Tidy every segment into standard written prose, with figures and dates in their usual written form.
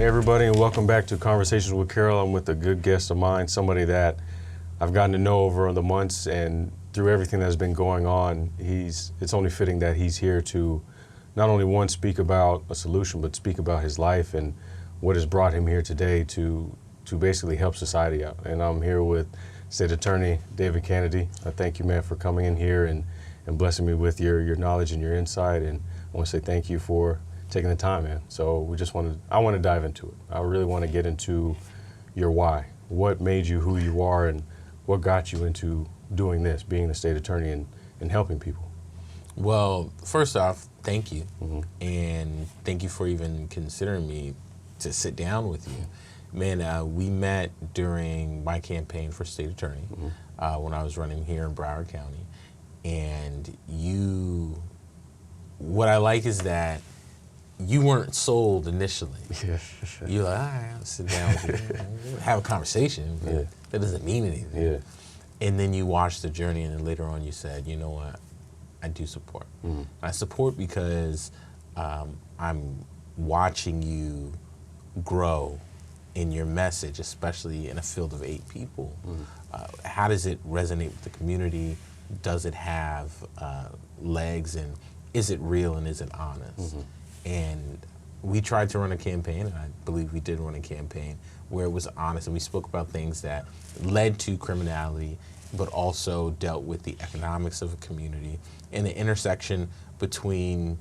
Hey everybody, and welcome back to Conversations with Carroll. I'm with a good guest of mine, somebody that I've gotten to know over the months, and through everything that's been going on, it's only fitting that he's here to not only one, speak about a solution, but speak about his life and what has brought him here today to basically help society out. And I'm here with State Attorney David Cannady. I thank you, man, for coming in here and blessing me with your knowledge and your insight. And I want to say thank you for taking the time, man. So I want to dive into it. I really want to get into your why. What made you who you are, and what got you into doing this, being the state attorney and helping people? Well, first off, thank you. And thank you for even considering me to sit down with you. Man, we met during my campaign for state attorney when I was running here in Broward County. And what I like is that you weren't sold initially. You're like, all right, I'll sit down with you, have a conversation, but that doesn't mean anything. And then you watched the journey, and then later on you said, you know what, I do support. I support because I'm watching you grow in your message, especially in a field of 8 people. How does it resonate with the community? Does it have legs, and is it real, and is it honest? And we tried to run a campaign, and I believe we did run a campaign where it was honest, and we spoke about things that led to criminality, but also dealt with the economics of a community and the intersection between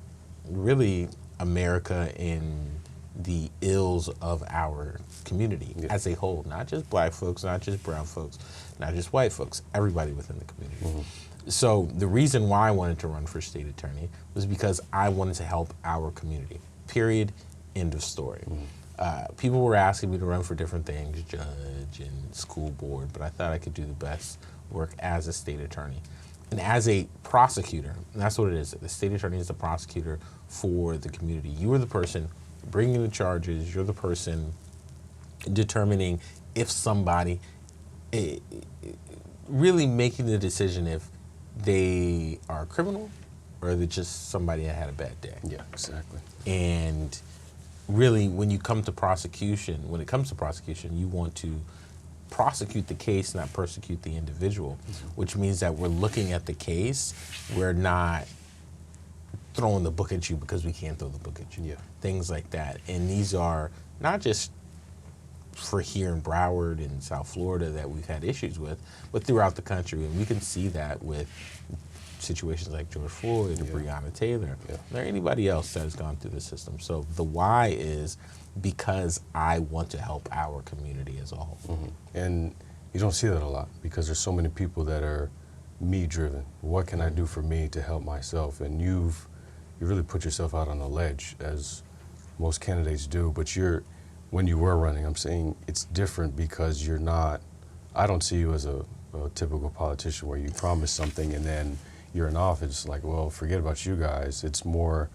really America and the ills of our community as a whole, not just black folks, not just brown folks, not just white folks, everybody within the community. So the reason why I wanted to run for state attorney was because I wanted to help our community, period, end of story. People were asking me to run for different things, judge and school board, but I thought I could do the best work as a state attorney. And as a prosecutor, and that's what it is, the state attorney is the prosecutor for the community. You are the person bringing the charges, you're the person determining if somebody, really making the decision if they are a criminal or they're just somebody that had a bad day. Yeah, exactly. And really, when it comes to prosecution, you want to prosecute the case, not persecute the individual, which means that we're looking at the case. We're not throwing the book at you because we can't throw the book at you. Things like that. And these are not just for here in Broward and South Florida that we've had issues with, but throughout the country. And we can see that with situations like George Floyd or Breonna Taylor or anybody else that has gone through the system. So the why is because I want to help our community as a whole. And you don't see that a lot because there's so many people that are me driven. What can I do for me to help myself? And you really put yourself out on a ledge, as most candidates do, but when you were running, I'm saying it's different because you're not, I don't see you as a typical politician where you promise something and then you're in office like, well, forget about you guys. It's more,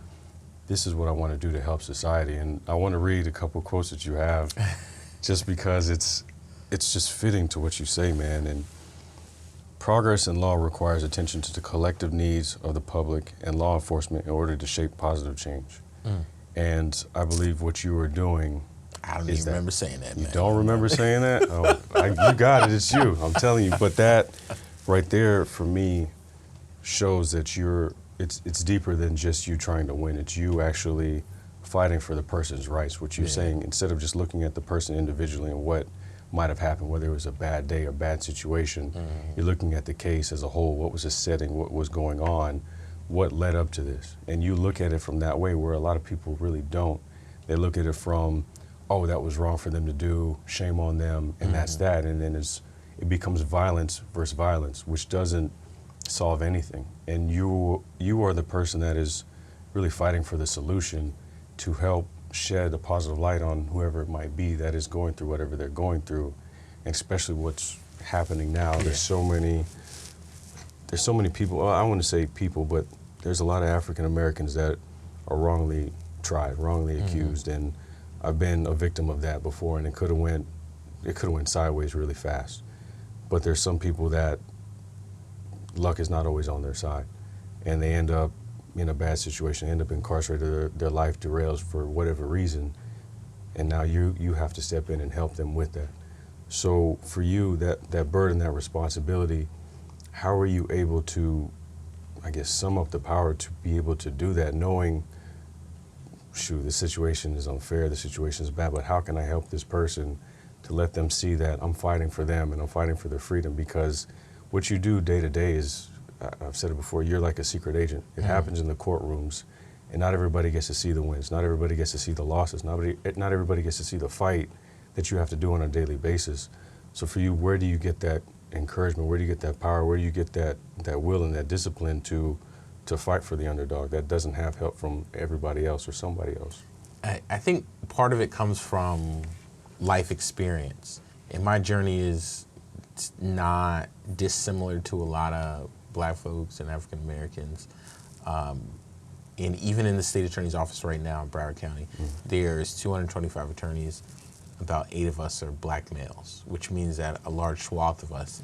this is what I want to do to help society. And I want to read a couple quotes that you have just because it's just fitting to what you say, man. And progress in law requires attention to the collective needs of the public and law enforcement in order to shape positive change. And I believe what you are doing, I don't even remember saying that, man. You don't remember saying that? You got it, it's you, I'm telling you. But that right there, for me, shows that it's deeper than just you trying to win. It's you actually fighting for the person's rights, which you're saying, instead of just looking at the person individually and what might have happened, whether it was a bad day or bad situation, you're looking at the case as a whole. What was the setting, what was going on, what led up to this? And you look at it from that way, where a lot of people really don't. They look at it from, oh, that was wrong for them to do, shame on them, and that's that. And then it becomes violence versus violence, which doesn't solve anything. And you are the person that is really fighting for the solution to help shed a positive light on whoever it might be that is going through whatever they're going through, and especially what's happening now. There's so many people, well, I don't want to say people, but there's a lot of African Americans that are wrongly tried, wrongly accused, and I've been a victim of that before, and it could have went sideways really fast. But there's some people that luck is not always on their side, and they end up in a bad situation, end up incarcerated, their life derails for whatever reason, and now you have to step in and help them with that. So for you, that burden, that responsibility, how are you able to, I guess, sum up the power to be able to do that, knowing, shoot, the situation is unfair, the situation is bad, but how can I help this person to let them see that I'm fighting for them and I'm fighting for their freedom? Because what you do day to day is, I've said it before, you're like a secret agent. It happens in the courtrooms, and not everybody gets to see the wins. Not everybody gets to see the losses. Not everybody gets to see the fight that you have to do on a daily basis. So for you, where do you get that encouragement? Where do you get that power? Where do you get that will and that discipline to fight for the underdog that doesn't have help from everybody else or somebody else? I think part of it comes from life experience. And my journey is not dissimilar to a lot of Black folks and African Americans. And even in the state attorney's office right now in Broward County, there's 225 attorneys. About 8 of us are Black males, which means that a large swath of us,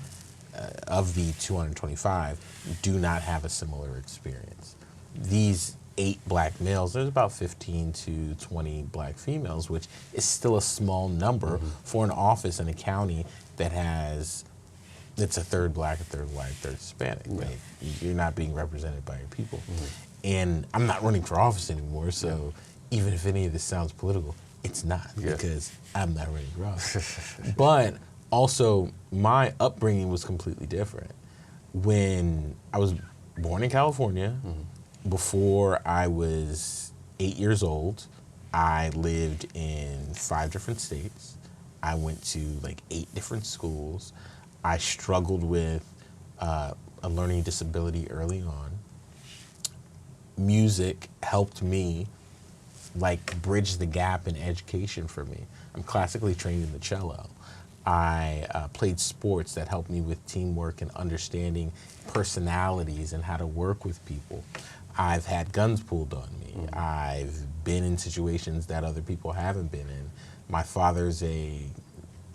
of the 225, do not have a similar experience. These 8 Black males, there's about 15 to 20 Black females, which is still a small number for an office in a county that has, it's a third Black, a third white, a third Hispanic. Yeah. Right? You're not being represented by your people. And I'm not running for office anymore, so even if any of this sounds political, it's not, because I'm not running for office. But also, my upbringing was completely different. When I was born in California, before I was 8 years old, I lived in 5 different states. I went to like 8 different schools. I struggled with a learning disability early on. Music helped me like bridge the gap in education for me. I'm classically trained in the cello. I played sports that helped me with teamwork and understanding personalities and how to work with people. I've had guns pulled on me. I've been in situations that other people haven't been in. My father's a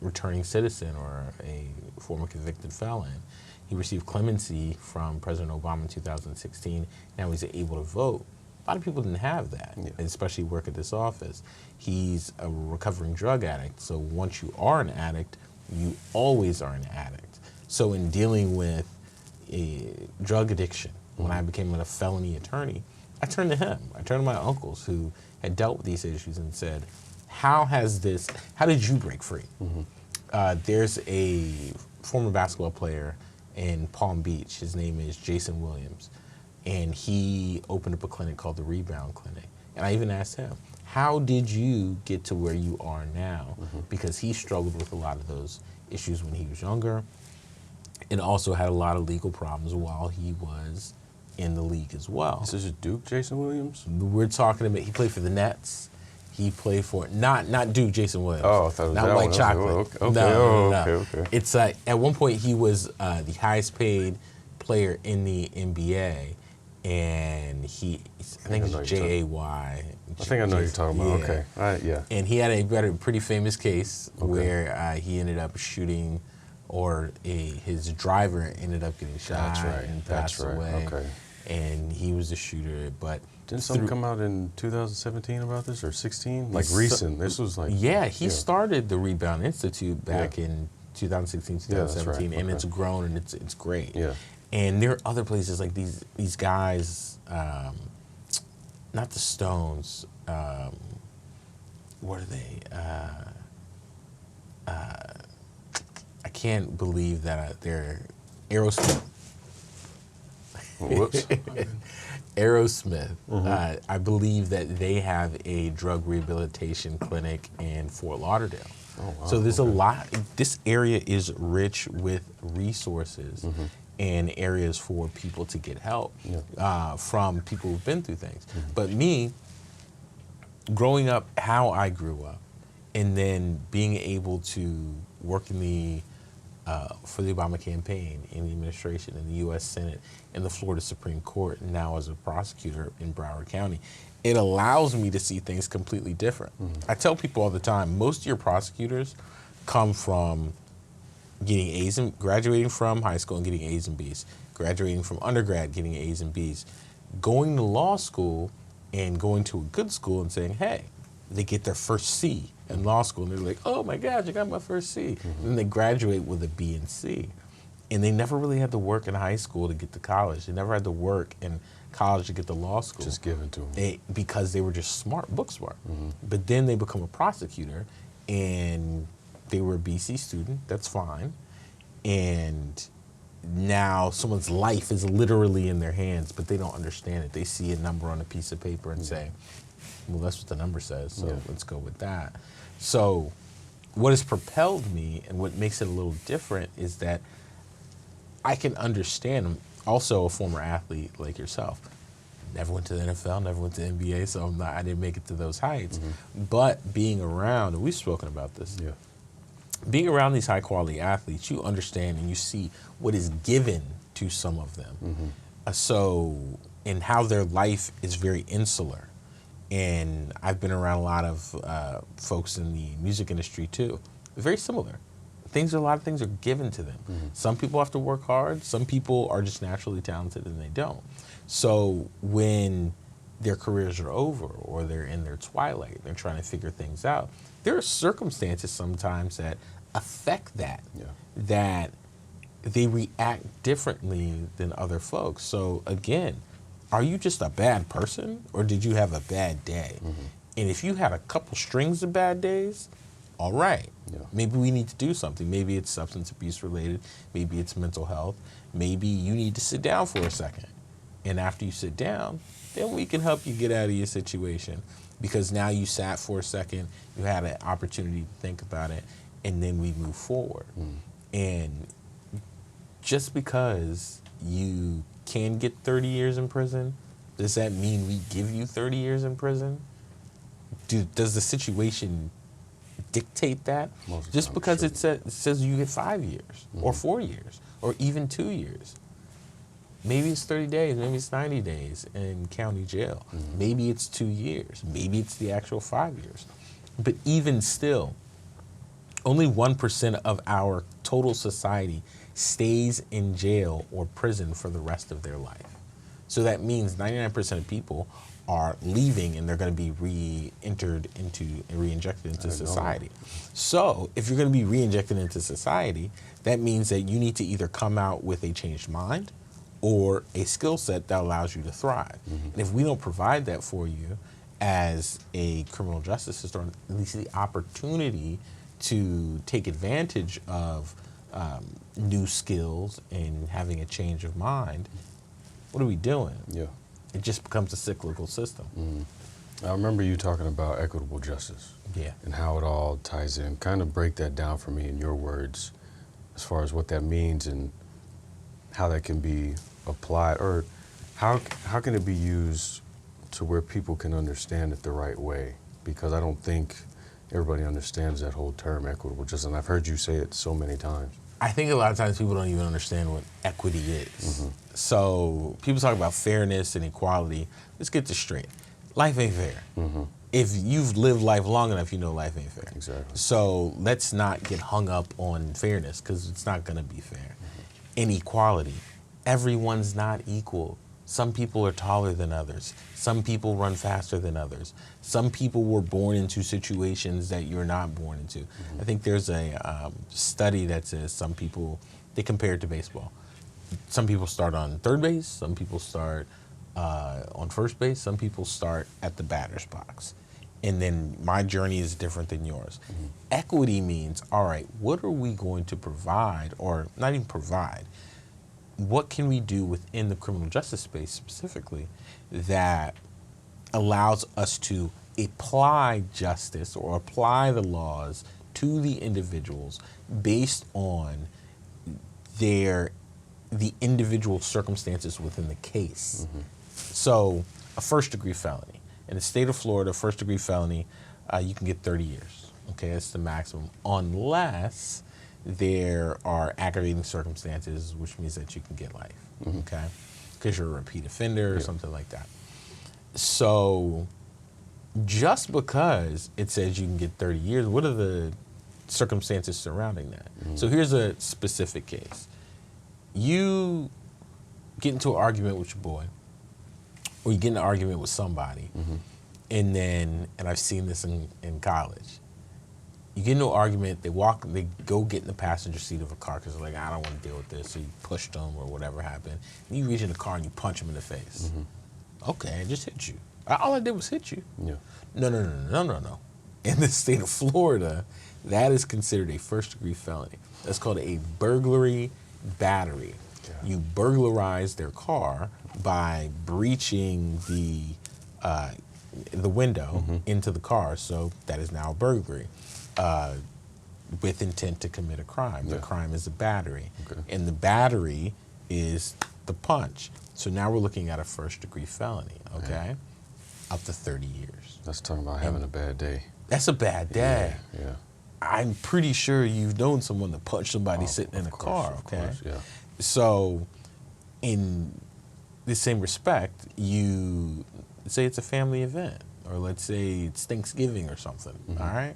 returning citizen or a former convicted felon. He received clemency from President Obama in 2016. Now he's able to vote. A lot of people didn't have that, especially work at this office. He's a recovering drug addict, so once you are an addict, you always are an addict. So in dealing with a drug addiction, when I became a felony attorney, I turned to him. I turned to my uncles who had dealt with these issues and said, how did you break free? There's a former basketball player in Palm Beach. His name is Jason Williams. And he opened up a clinic called the Rebound Clinic. And I even asked him, how did you get to where you are now? Because he struggled with a lot of those issues when he was younger and also had a lot of legal problems while he was in the league as well. This is a Duke, Jason Williams? We're talking about, he played for the Nets. He played for, not Duke, Jason Williams. Oh, I thought it was not that White one. Chocolate. Okay. No. Okay. It's at one point he was the highest paid player in the NBA. And I think it's Jay. I think I know you're talking about. Okay. Yeah. And he had a pretty famous case where he ended up shooting, or his driver ended up getting shot and passed away. Okay. And he was the shooter, but didn't something come out in 2017 about this, or 16? Like recent. This was like. Yeah, he started the Rebound Institute back in 2016, 2017, and it's grown and it's great. Yeah. And there are other places like these guys, not the Stones. What are they? I can't believe that they're Aerosmith. Whoops. Aerosmith. I believe that they have a drug rehabilitation clinic in Fort Lauderdale. Oh, wow. So there's a lot. This area is rich with resources and areas for people to get help from people who've been through things. But me, growing up how I grew up, and then being able to work in the for the Obama campaign, in the administration, in the U.S. Senate, in the Florida Supreme Court, and now as a prosecutor in Broward County, it allows me to see things completely different. I tell people all the time, most of your prosecutors come from getting A's and graduating from high school and getting A's and B's, graduating from undergrad, getting A's and B's, going to law school and going to a good school and saying, hey, they get their first C in law school, and they're like, oh my gosh, I got my first C. And they graduate with a B and C. And they never really had to work in high school to get to college. They never had to work in college to get to law school. Just given to them. Because they were just smart, book smart. But then they become a prosecutor, and they were a BC student, that's fine. And now someone's life is literally in their hands, but they don't understand it. They see a number on a piece of paper and say, well, that's what the number says, so let's go with that. So what has propelled me and what makes it a little different is that I can understand. I'm also a former athlete like yourself. Never went to the NFL, never went to the NBA, so I didn't make it to those heights. But being around, and we've spoken about this, being around these high quality athletes, you understand and you see what is given to some of them. And how their life is very insular. And I've been around a lot of folks in the music industry too. Very similar. A lot of things are given to them. Some people have to work hard. Some people are just naturally talented and they don't. So when their careers are over or they're in their twilight, they're trying to figure things out, there are circumstances sometimes that affect that, that they react differently than other folks. So again, are you just a bad person or did you have a bad day? And if you had a couple strings of bad days, all right, maybe we need to do something. Maybe it's substance abuse related. Maybe it's mental health. Maybe you need to sit down for a second. And after you sit down, then we can help you get out of your situation because now you sat for a second, you had an opportunity to think about it, and then we move forward. And just because you can get 30 years in prison, does that mean we give you 30 years in prison? Does the situation dictate that? Just because it says you get 5 years or 4 years or even 2 years. Maybe it's 30 days, maybe it's 90 days in county jail. Maybe it's 2 years, maybe it's the actual 5 years. But even still, only 1% of our total society stays in jail or prison for the rest of their life. So that means 99% of people are leaving and they're going to be re-injected into society. So if you're going to be re-injected into society, that means that you need to either come out with a changed mind or a skill set that allows you to thrive. And if we don't provide that for you as a criminal justice system, at least the opportunity to take advantage of new skills and having a change of mind, what are we doing? It just becomes a cyclical system. I remember you talking about equitable justice and how it all ties in. Kind of break that down for me in your words as far as what that means and how that can be applied, or how can it be used to where people can understand it the right way? Because I don't think everybody understands that whole term, equitable justice, and I've heard you say it so many times. I think a lot of times people don't even understand what equity is. So people talk about fairness and equality. Let's get this straight. Life ain't fair. If you've lived life long enough, you know life ain't fair. Exactly. So let's not get hung up on fairness because it's not going to be fair. Inequality. Everyone's not equal. Some people are taller than others. Some people run faster than others. Some people were born into situations that you're not born into. I think there's a study that says some people, they compare it to baseball. Some people start on third base, some people start on first base, some people start at the batter's box. And then my journey is different than yours. Equity means, all right, what are we going to provide, or not even provide, what can we do within the criminal justice space specifically that allows us to apply justice or apply the laws to the individuals based on the individual circumstances within the case. So a first-degree felony. In the state of Florida, first-degree felony, you can get 30 years. Okay, that's the maximum, unless there are aggravating circumstances, which means that you can get life, okay? Because you're a repeat offender or something like that. So just because it says you can get 30 years, what are the circumstances surrounding that? So here's a specific case. You get into an argument with your boy, or you get in an argument with somebody, and I've seen this in college, You get into an argument, they go get in the passenger seat of a car because they're like, I don't want to deal with this. So you pushed them or whatever happened. And you reach in the car and you punch them in the face. Okay, I just hit you. All I did was hit you. Yeah. No. In the state of Florida, that is considered a first-degree felony. That's called a burglary battery. Yeah. You burglarize their car by breaching the window into the car, so that is now a burglary with intent to commit a crime. The crime is a battery, and the battery is the punch. So now we're looking at a first-degree felony, okay? Up to 30 years. That's talking about having a bad day. That's a bad day. Yeah. I'm pretty sure you've known someone that punched somebody sitting in a car, okay? Of course, yeah. So in the same respect, you say it's a family event, or let's say it's Thanksgiving or something, all right?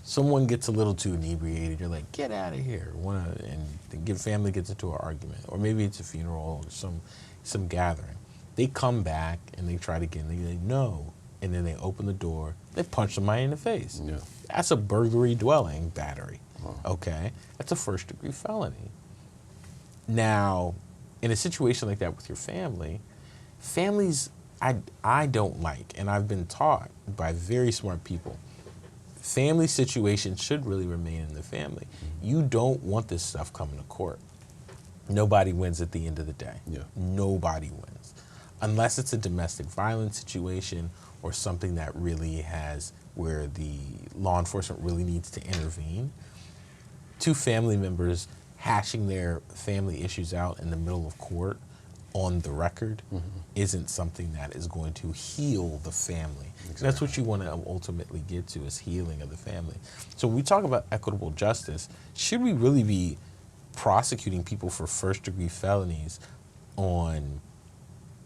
Someone gets a little too inebriated, you're like, get out of here, and the family gets into an argument, or maybe it's a funeral or some gathering. They come back and they try to get in, they say no, and then they open the door, they punch somebody in the face. Yeah. That's a burglary dwelling battery, okay? That's a first-degree felony. Now, in a situation like that with your family, families I don't like, and I've been taught by very smart people, family situations should really remain in the family. You don't want this stuff coming to court. Nobody wins at the end of the day. Yeah. Nobody wins. Unless it's a domestic violence situation or something that really has, where the law enforcement really needs to intervene. Two family members hashing their family issues out in the middle of court on the record isn't something that is going to heal the family. Exactly. That's what you want to ultimately get to, is healing of the family. So when we talk about equitable justice, should we really be prosecuting people for first-degree felonies on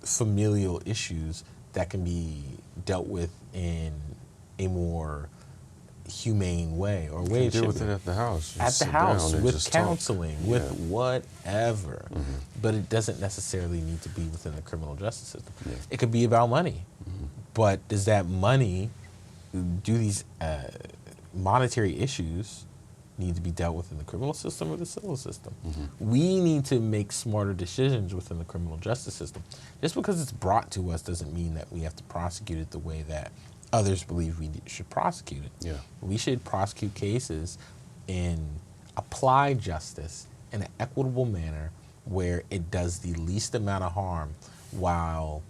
familial issues that can be dealt with in a more humane way, or way deal with it at the house? At the house, with counseling, with whatever. But it doesn't necessarily need to be within the criminal justice system. It could be about money. But does that money, do these monetary issues need to be dealt with in the criminal system or the civil system? We need to make smarter decisions within the criminal justice system. Just because it's brought to us doesn't mean that we have to prosecute it the way that others believe we should prosecute it. We should prosecute cases and apply justice in an equitable manner where it does the least amount of harm while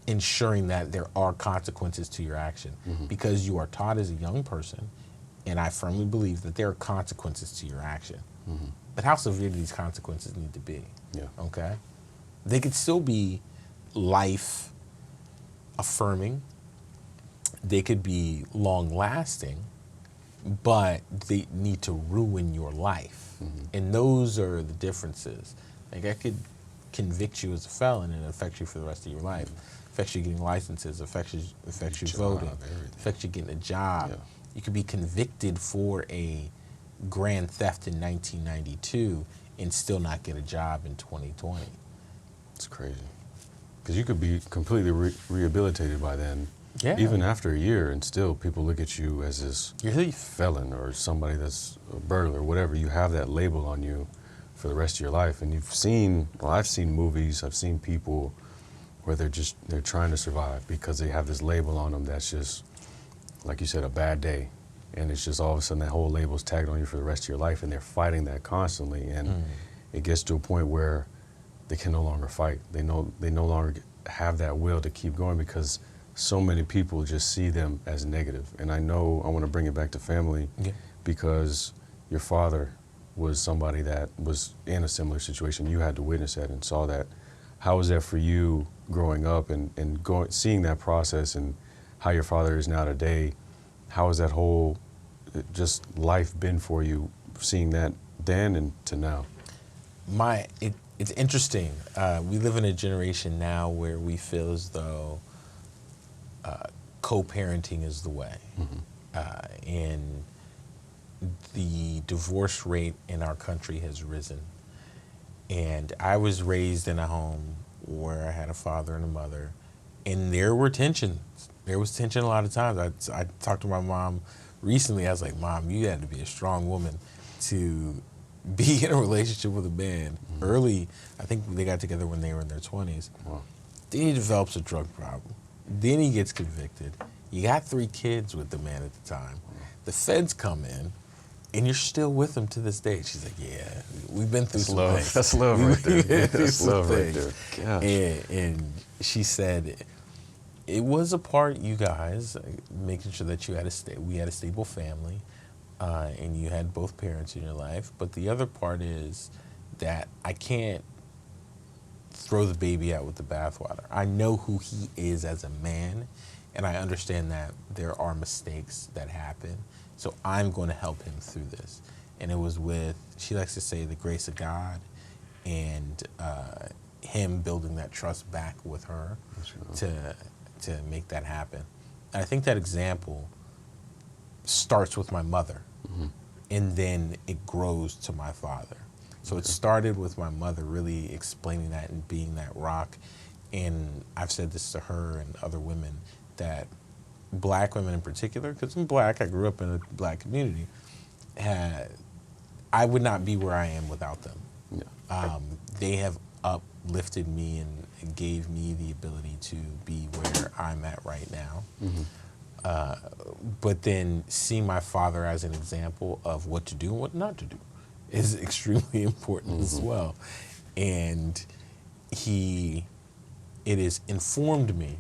ensuring that there are consequences to your action. Because you are taught as a young person, and I firmly believe that there are consequences to your action. But how severe do these consequences need to be? Okay? They could still be life affirming. They could be long lasting, but they need to ruin your life. And those are the differences. Like, I could convict you as a felon and it affects you for the rest of your life. Affects you getting licenses, affects you voting, affects you getting a job. You could be convicted for a grand theft in 1992 and still not get a job in 2020. It's crazy. Because you could be completely rehabilitated by then, even after a year, and still people look at you as this felon or somebody that's a burglar, whatever. You have that label on you for the rest of your life. And you've seen, well, I've seen movies, I've seen people where they're trying to survive because they have this label on them that's just, like you said, a bad day. And it's just all of a sudden that whole label's tagged on you for the rest of your life, and they're fighting that constantly. And it gets to a point where they can no longer fight. They no longer have that will to keep going because so many people just see them as negative. And I know I want to bring it back to family because your father was somebody that was in a similar situation. You had to witness that and saw that. How was that for you growing up and seeing that process and how your father is now today? How has that whole just life been for you, seeing that then and to now? It's interesting. We live in a generation now where we feel as though co-parenting is the way. And the divorce rate in our country has risen. And I was raised in a home where I had a father and a mother, and there were tensions. There was tension a lot of times. I talked to my mom recently I was like, Mom, you had to be a strong woman to be in a relationship with a man early. I think they got together when they were in their 20s. Wow. Then he develops a drug problem. Then he gets convicted. You got 3 kids with the man at the time. The feds come in, and you're still with him to this day. She's like, yeah, we've been through some things. That's love right there. That's love right there. Gosh. And she said, it was a part, you guys, making sure that we had a stable family, and you had both parents in your life. But the other part is that I can't throw the baby out with the bathwater. I know who he is as a man, and I understand that there are mistakes that happen. So I'm going to help him through this. And it was with, she likes to say, the grace of God and him building that trust back with her to make that happen. And I think that example starts with my mother, and then it grows to my father. So it started with my mother really explaining that and being that rock. And I've said this to her and other women, that black women in particular, because I'm black, I grew up in a black community, I would not be where I am without them. Yeah. They have uplifted me and gave me the ability to be where I'm at right now. But then seeing my father as an example of what to do and what not to do is extremely important as well. And it has informed me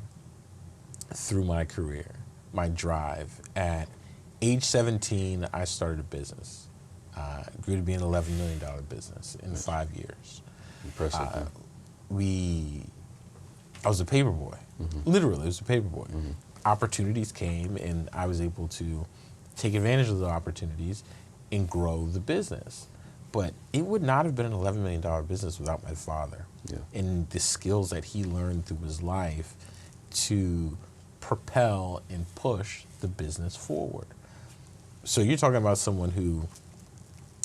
through my career, my drive. At age 17, I started a business. Grew to be an $11 million business in 5 years. Impressive. I was a paper boy. Literally, I was a paper boy. Opportunities came, and I was able to take advantage of the opportunities and grow the business. But it would not have been an $11 million business without my father, and the skills that he learned through his life to propel and push the business forward. So you're talking about someone who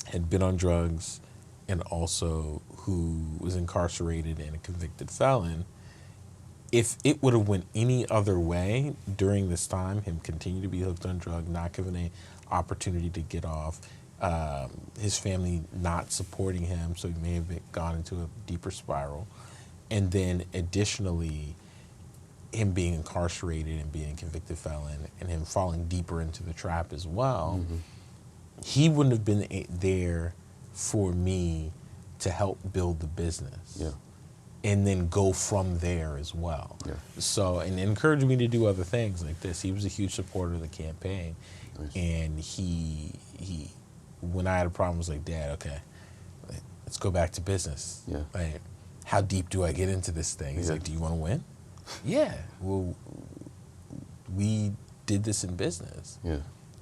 had been on drugs and also who was incarcerated and a convicted felon. If it would have went any other way during this time, him continue to be hooked on drugs, not given an opportunity to get off, his family not supporting him, so he may have gone into a deeper spiral. And then additionally, him being incarcerated and being a convicted felon and him falling deeper into the trap as well, he wouldn't have been there for me to help build the business. And then go from there as well. So, and encouraged me to do other things like this. He was a huge supporter of the campaign. And he when I had a problem, was like, Dad, okay, let's go back to business. Like, how deep do I get into this thing? He's like, do you want to win? Yeah. Well, we did this in business.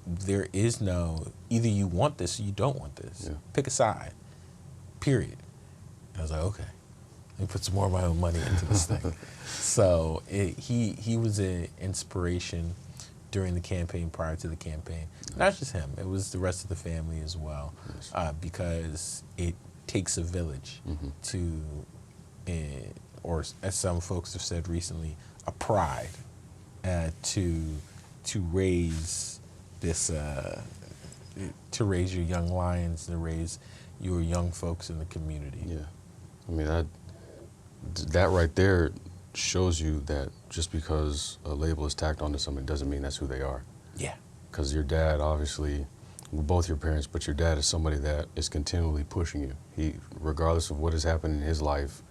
There is no, either you want this or you don't want this. Pick a side, period. And I was like, okay, let me put some more of my own money into this thing. So he was an inspiration during the campaign, prior to the campaign. Not just him, it was the rest of the family as well, because it takes a village to, or as some folks have said recently, a pride to raise this, to raise your young lions, to raise your young folks in the community. I mean, that right there shows you that just because a label is tacked onto somebody doesn't mean that's who they are. Because your dad, obviously, well, both your parents, but your dad is somebody that is continually pushing you. He, regardless of what has happened in his life,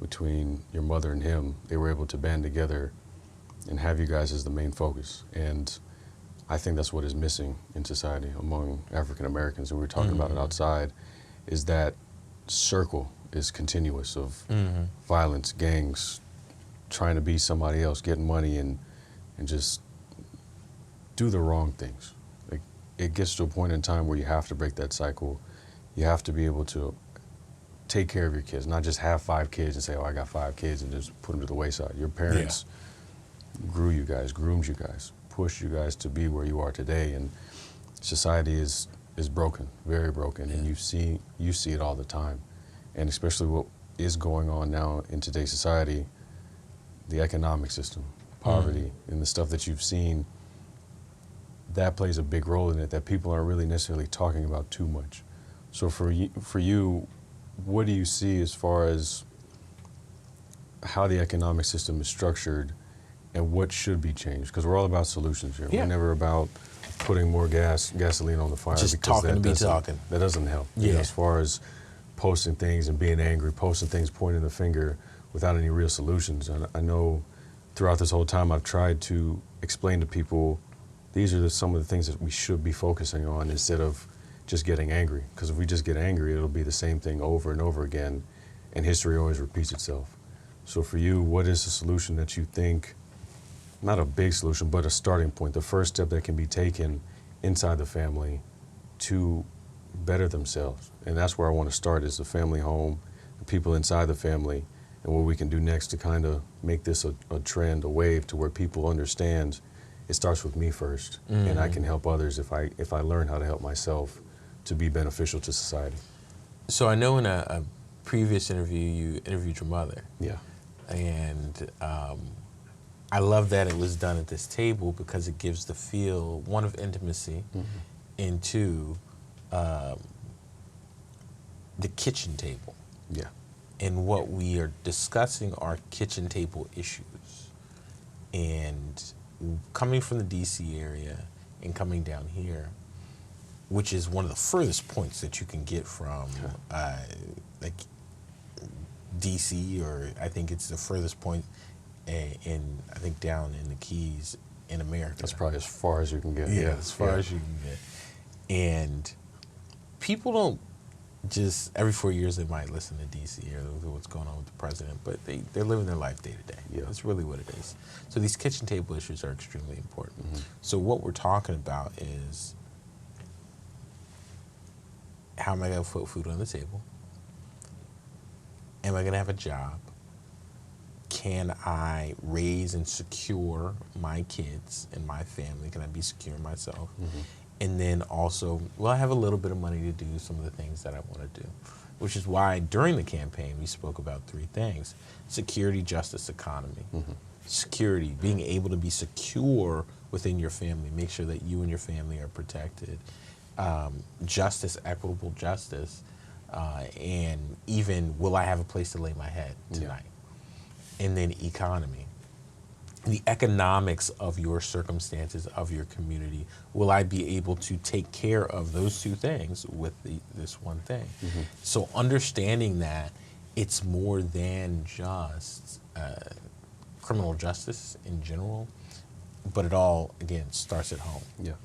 between your mother and him, they were able to band together and have you guys as the main focus. And I think that's what is missing in society among African Americans, and we were talking about it outside, is that circle is continuous of violence, gangs, trying to be somebody else, getting money, and just do the wrong things. Like, it gets to a point in time where you have to break that cycle. You have to be able to take care of your kids, not just have 5 kids and say, oh, I got 5 kids, and just put them to the wayside. Your parents grew you guys, groomed you guys, pushed you guys to be where you are today, and society is broken, very broken, and you see it all the time. And especially what is going on now in today's society, the economic system, poverty, and the stuff that you've seen, that plays a big role in it that people aren't really necessarily talking about too much. So for you, what do you see as far as how the economic system is structured and what should be changed? Because we're all about solutions here. Yeah. We're never about putting more gasoline on the fire. Just because talking to be talking. That doesn't help. Yeah. You know, as far as posting things and being angry, posting things, pointing the finger without any real solutions. And I know throughout this whole time I've tried to explain to people these are some of the things that we should be focusing on instead of just getting angry. Because if we just get angry, it'll be the same thing over and over again, and history always repeats itself. So for you, what is the solution that you think, not a big solution, but a starting point, the first step that can be taken inside the family to better themselves? And that's where I want to start, is the family home, the people inside the family, and what we can do next to kind of make this a trend, a wave, to where people understand it starts with me first, and I can help others if I learn how to help myself to be beneficial to society. So I know in a previous interview, you interviewed your mother. Yeah. And I love that it was done at this table because it gives the feel, one, of intimacy, and two, the kitchen table. Yeah. And what we are discussing are kitchen table issues. And coming from the DC area and coming down here, which is one of the furthest points that you can get from like DC, or I think it's the furthest point in, I think, down in the Keys in America. That's probably as far as you can get. Yeah, as far as you can get. And people don't just, every 4 years they might listen to DC or look at what's going on with the president, but they're living their life day to day. Yeah. That's really what it is. So these kitchen table issues are extremely important. So what we're talking about is, how am I going to put food on the table? Am I going to have a job? Can I raise and secure my kids and my family? Can I be secure myself? And then also, will I have a little bit of money to do some of the things that I want to do? Which is why during the campaign we spoke about three things: security, justice, economy. Security, being able to be secure within your family, make sure that you and your family are protected. Justice, equitable justice, and even, will I have a place to lay my head tonight? And then economy, the economics of your circumstances, of your community. Will I be able to take care of those two things with this one thing? So understanding that it's more than just criminal justice in general, but it all, again, starts at home. Yeah.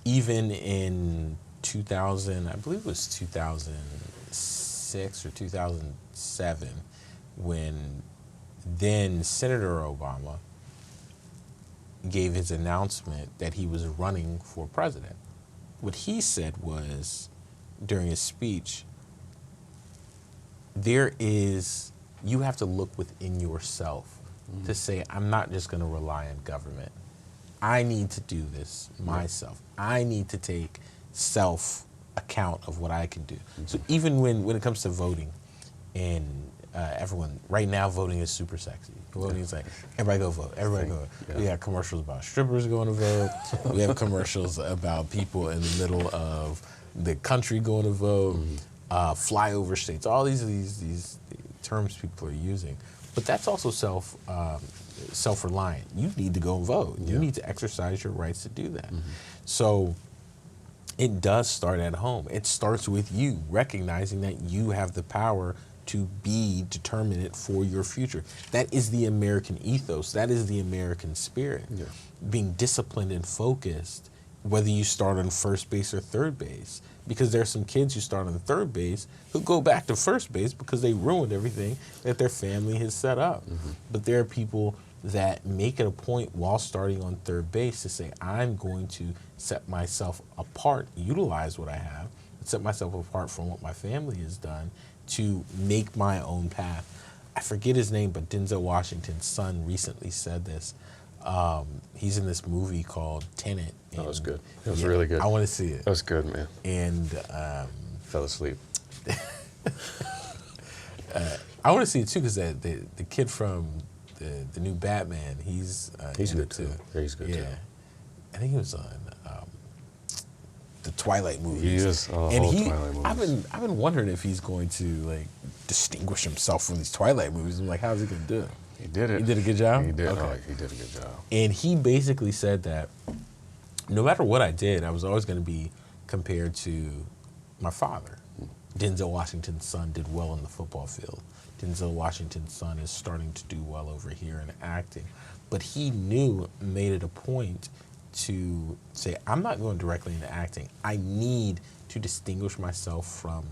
Even in 2000, I believe it was 2006 or 2007, when then Senator Obama gave his announcement that he was running for president. What he said was, during his speech, you have to look within yourself to say, I'm not just going to rely on government. I need to do this myself. I need to take self-account of what I can do. So even when it comes to voting, and everyone, right now voting is super sexy. Voting is like, everybody go vote, everybody go vote. We have commercials about strippers going to vote. We have commercials about people in the middle of the country going to vote, flyover states, all these terms people are using. But that's also self-reliant. You need to go and vote. You need to exercise your rights to do that. So it does start at home. It starts with you recognizing that you have the power to be determinate for your future. That is the American ethos. That is the American spirit. Being disciplined and focused, whether you start on first base or third base. Because there are some kids who start on third base who go back to first base because they ruined everything that their family has set up. But there are people that make it a point while starting on third base to say, I'm going to set myself apart, utilize what I have, set myself apart from what my family has done to make my own path. I forget his name, but Denzel Washington's son recently said this. He's in this movie called Tenet. That was good. It was really good. I want to see it. That was good, man. And Fell asleep. I want to see it too, because the kid from the new Batman, he's good in it too. Yeah, he's good too. I think he was on Twilight movies. He is a And whole Twilight movies. I've been wondering if he's going to like distinguish himself from these Twilight movies. I'm like, how's he gonna do it? He did it. He did a good job? He did. Okay. Oh, he did a good job. And he basically said that no matter what I did, I was always going to be compared to my father. Denzel Washington's son did well in the football field. Denzel Washington's son is starting to do well over here in acting. But he made it a point to say, I'm not going directly into acting. I need to distinguish myself from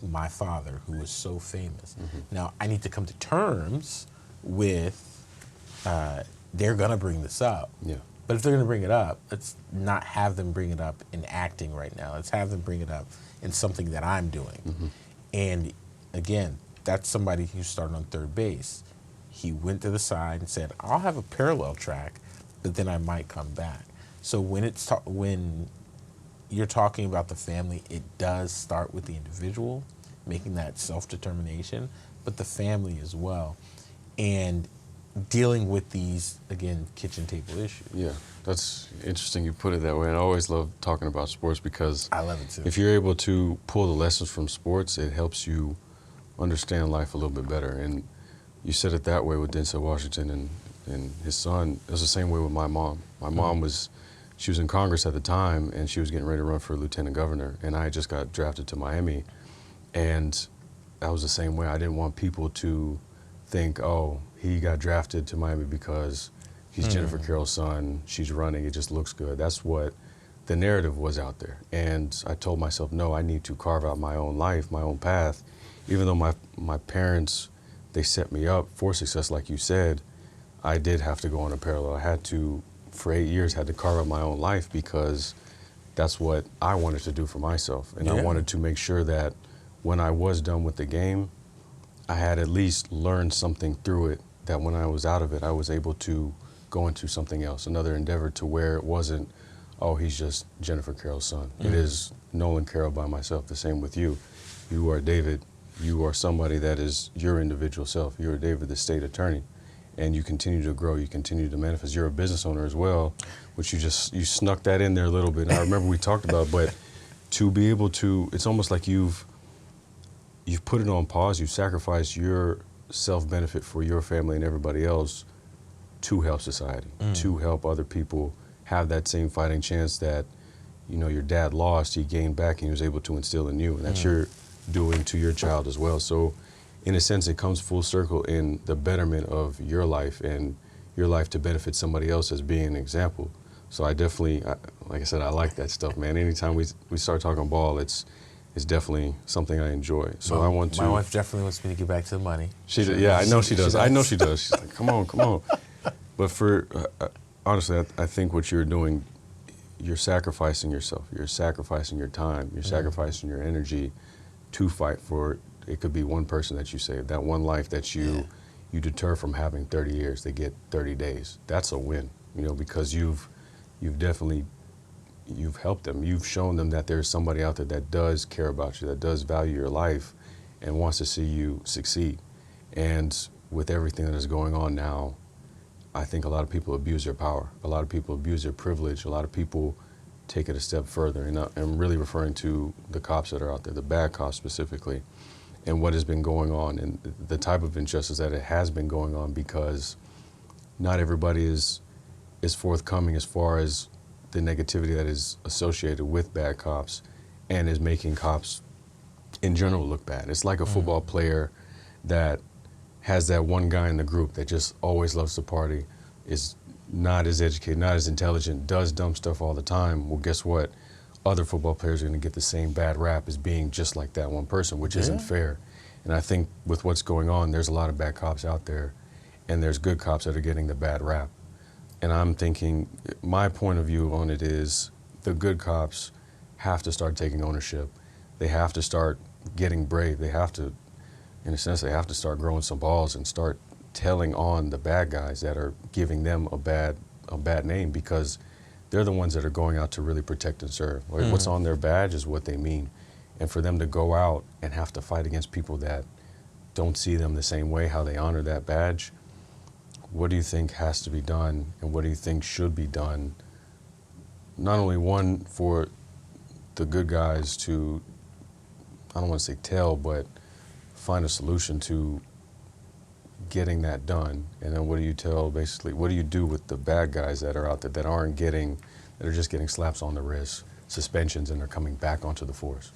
my father, who was so famous. Now, I need to come to terms with, they're going to bring this up. Yeah. But if they're going to bring it up, let's not have them bring it up in acting right now. Let's have them bring it up in something that I'm doing. And again, that's somebody who started on third base. He went to the side and said, I'll have a parallel track, but then I might come back. So when you're talking about the family, it does start with the individual, making that self-determination, but the family as well. And dealing with these, again, kitchen table issues. Yeah, that's interesting you put it that way. And I always love talking about sports because I love it too. if you're able to pull the lessons from sports, it helps you understand life a little bit better. And you said it that way with Denzel Washington and his son. It was the same way with my mom. My mom she was in Congress at the time, and she was getting ready to run for lieutenant governor. And I just got drafted to Miami. And that was the same way. I didn't want people to think, oh, he got drafted to Miami because he's Jennifer Carroll's son, she's running, it just looks good. That's what the narrative was out there. And I told myself, no, I need to carve out my own life, my own path. Even though my parents, they set me up for success, like you said, I did have to go on a parallel. I had to, for 8 years, had to carve out my own life because that's what I wanted to do for myself. And I wanted to make sure that when I was done with the game, I had at least learned something through it, that when I was out of it, I was able to go into something else, another endeavor, to where it wasn't, oh, he's just Jennifer Carroll's son. It is Nolan Carroll by myself. The same with you. You are David. You are somebody that is your individual self. You're David, the state attorney. And you continue to grow. You continue to manifest. You're a business owner as well, which you snuck that in there a little bit. And I remember we talked about, but to be able to, it's almost like you've put it on pause. You've sacrificed your self-benefit for your family and everybody else to help society, to help other people have that same fighting chance that, you know, your dad lost, he gained back, and he was able to instill in you. And that's you're doing to your child as well. So in a sense, it comes full circle in the betterment of your life and your life to benefit somebody else as being an example. So I definitely, like I said, I like that stuff, man. Anytime we start talking ball, it's definitely something I enjoy. So I want to. My wife definitely wants me to get back to the money. Yeah, I know she does. I know she does. She's like, come on. But for, honestly, I think what you're doing, you're sacrificing yourself. You're sacrificing your time. You're sacrificing your energy to fight for, it could be one person that you save, that one life that you deter from having 30 years. They get 30 days. That's a win, you know, because you've definitely, you've helped them. You've shown them that there's somebody out there that does care about you, that does value your life and wants to see you succeed. And with everything that is going on now, I think a lot of people abuse their power. A lot of people abuse their privilege. A lot of people take it a step further. And I'm really referring to the cops that are out there, the bad cops specifically, and what has been going on and the type of injustice that it has been going on, because not everybody is forthcoming as far as the negativity that is associated with bad cops and is making cops in general look bad. It's like a football player that has that one guy in the group that just always loves to party, is not as educated, not as intelligent, does dumb stuff all the time. Well, guess what? Other football players are going to get the same bad rap as being just like that one person, which isn't fair. And I think with what's going on, there's a lot of bad cops out there, and there's good cops that are getting the bad rap. And I'm thinking, my point of view on it is, the good cops have to start taking ownership. They have to start getting brave. They have to, in a sense, they have to start growing some balls and start telling on the bad guys that are giving them a bad name, because they're the ones that are going out to really protect and serve. Like, what's on their badge is what they mean. And for them to go out and have to fight against people that don't see them the same way, how they honor that badge, what do you think has to be done, and what do you think should be done? Not only one, for the good guys to, I don't want to say tell, but find a solution to getting that done? And then what do you tell, basically, what do you do with the bad guys that are out there that aren't getting, that are just getting slaps on the wrist, suspensions, and they're coming back onto the force?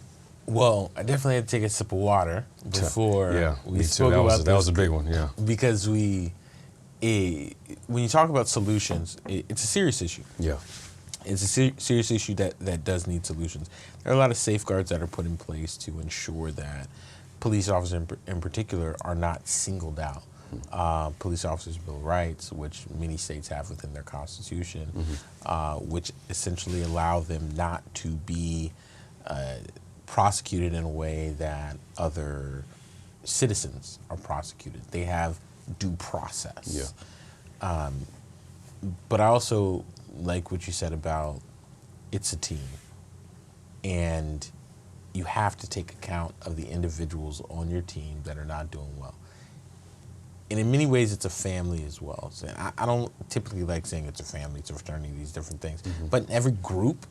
Well, I definitely had to take a sip of water before we me spoke too. about That was a big one, yeah. Because when you talk about solutions, it's a serious issue. Yeah. It's a serious issue that does need solutions. There are a lot of safeguards that are put in place to ensure that police officers in particular are not singled out. Police officers' Bill of Rights, which many states have within their constitution, which essentially allow them not to be prosecuted in a way that other citizens are prosecuted. They have due process. Yeah. But I also like what you said about it's a team, and you have to take account of the individuals on your team that are not doing well. And in many ways, it's a family as well. So I don't typically like saying it's a family, it's a fraternity, these different things. But in every group,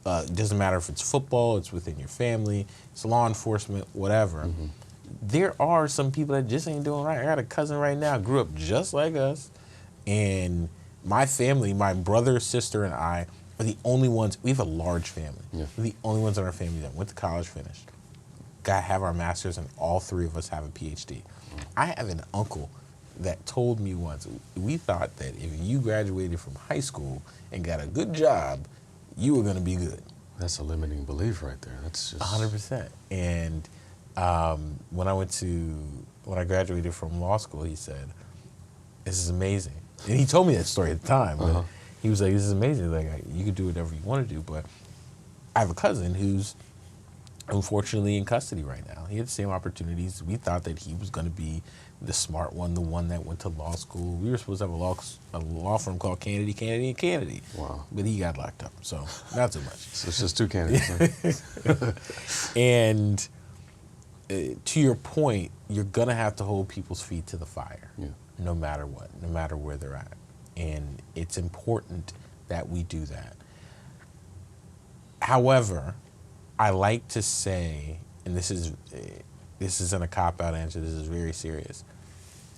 it doesn't matter if it's football, it's within your family, it's law enforcement, whatever. There are some people that just ain't doing right. I got a cousin right now, grew up just like us, and my family, my brother, sister, and I are the only ones. We have a large family. Yeah. We're the only ones in our family that went to college, finished, have our masters, and all three of us have a PhD. I have an uncle that told me once, we thought that if you graduated from high school and got a good job, you were going to be good. That's a limiting belief right there. That's just 100%. And when I graduated from law school, he said, "This is amazing." And he told me that story at the time. But he was like, "This is amazing. Like, you could do whatever you want to do." But I have a cousin who's unfortunately in custody right now. He had the same opportunities. We thought that he was going to be the smart one, the one that went to law school. We were supposed to have a law firm called Cannady. Wow. But he got locked up, so not too much. So it's just two candidates. Huh? And to your point, you're going to have to hold people's feet to the fire, no matter what, no matter where they're at. And it's important that we do that. However, I like to say, and this isn't a cop-out answer, this is very serious.